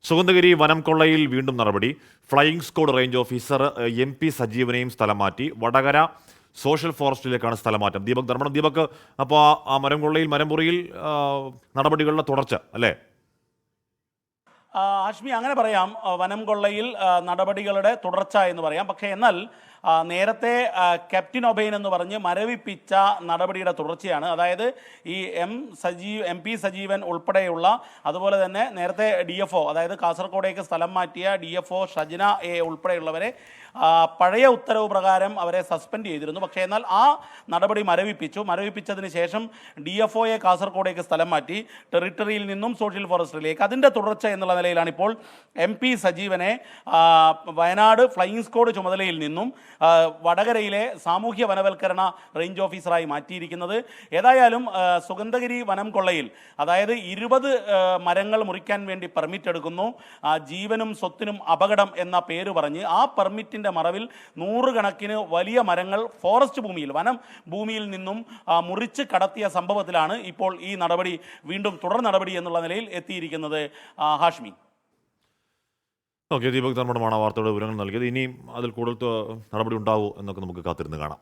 സുഗന്ധഗിരി വനം കൊള്ളയിൽ വീണ്ടും നടപടി. Flying squad range officer MP സജീവനെയും സ്ഥലം മാറ്റി. വടകര സോഷ്യൽ ഫോറസ്റ്റിലേക്കാണ് സ്ഥലമാറ്റം. ദീപക് ധർമ്മടം. ദീപക്, അപ്പോൾ ആ മരം കൊള്ളയിൽ മരംമുറിയിൽ നടപടികളുടെ തുടർച്ച അല്ലേ? ആഷ്മി, അങ്ങനെ പറയാം. വനം കൊള്ളയിൽ നടപടികളുടെ തുടർച്ച എന്ന് പറയാം. പക്ഷേ എന്നാൽ നേരത്തെ ക്യാപ്റ്റൻ ഒബൈൻ എന്ന് പറഞ്ഞ് മരവിപ്പിച്ച നടപടിയുടെ തുടർച്ചയാണ്. അതായത് ഈ MP സജീവൻ ഉൾപ്പെടെയുള്ള, അതുപോലെ തന്നെ നേരത്തെ DFO, അതായത് കാസർഗോഡേക്ക് സ്ഥലം മാറ്റിയ DFO ഷജ്ന A ഉൾപ്പെടെയുള്ളവരെ പഴയ ഉത്തരവ് പ്രകാരം അവരെ സസ്പെൻഡ് ചെയ്തിരുന്നു. പക്ഷേ എന്നാൽ ആ നടപടി മരവിപ്പിച്ചതിന് ശേഷം DFOയെ കാസർഗോഡേക്ക് സ്ഥലം മാറ്റി, ടെറിട്ടറിയിൽ നിന്നും സോഷ്യൽ ഫോറസ്റ്റിലേക്ക്. അതിൻ്റെ തുടർച്ച എന്നുള്ള നിലയിലാണ് ഇപ്പോൾ MP സജീവനെ വയനാട് ഫ്ലൈയിംഗ് സ്ക്വാഡ് ചുമതലയിൽ നിന്നും വടകരയിലെ സാമൂഹ്യ വനവൽക്കരണ റേഞ്ച് ഓഫീസറായി മാറ്റിയിരിക്കുന്നത്. ഏതായാലും സുഗന്ധഗിരി വനം കൊള്ളയിൽ, അതായത് 20 മരങ്ങൾ മുറിക്കാൻ വേണ്ടി പെർമിറ്റ് എടുക്കുന്നു. ജീവനും സ്വത്തിനും അപകടം എന്ന പേര് പറഞ്ഞ് ആ പെർമിറ്റിൻ്റെ മറവിൽ 100 കണക്കിന് വലിയ മരങ്ങൾ ഫോറസ്റ്റ് ഭൂമിയിൽ, വനം ഭൂമിയിൽ നിന്നും മുറിച്ച് കടത്തിയ സംഭവത്തിലാണ് ഇപ്പോൾ ഈ നടപടി വീണ്ടും തുടർ നടപടി എന്നുള്ള നിലയിൽ എത്തിയിരിക്കുന്നത്. ഹാഷ്മി. ഓക്കെ, ദീപക് ധർമ്മടമാണ് വാർത്തയുടെ വിവരങ്ങൾ നൽകിയത്. ഇനിയും അതിൽ കൂടുതൽ നടപടി ഉണ്ടാവൂ എന്നൊക്കെ നമുക്ക് കാത്തിരുന്ന് കാണാം.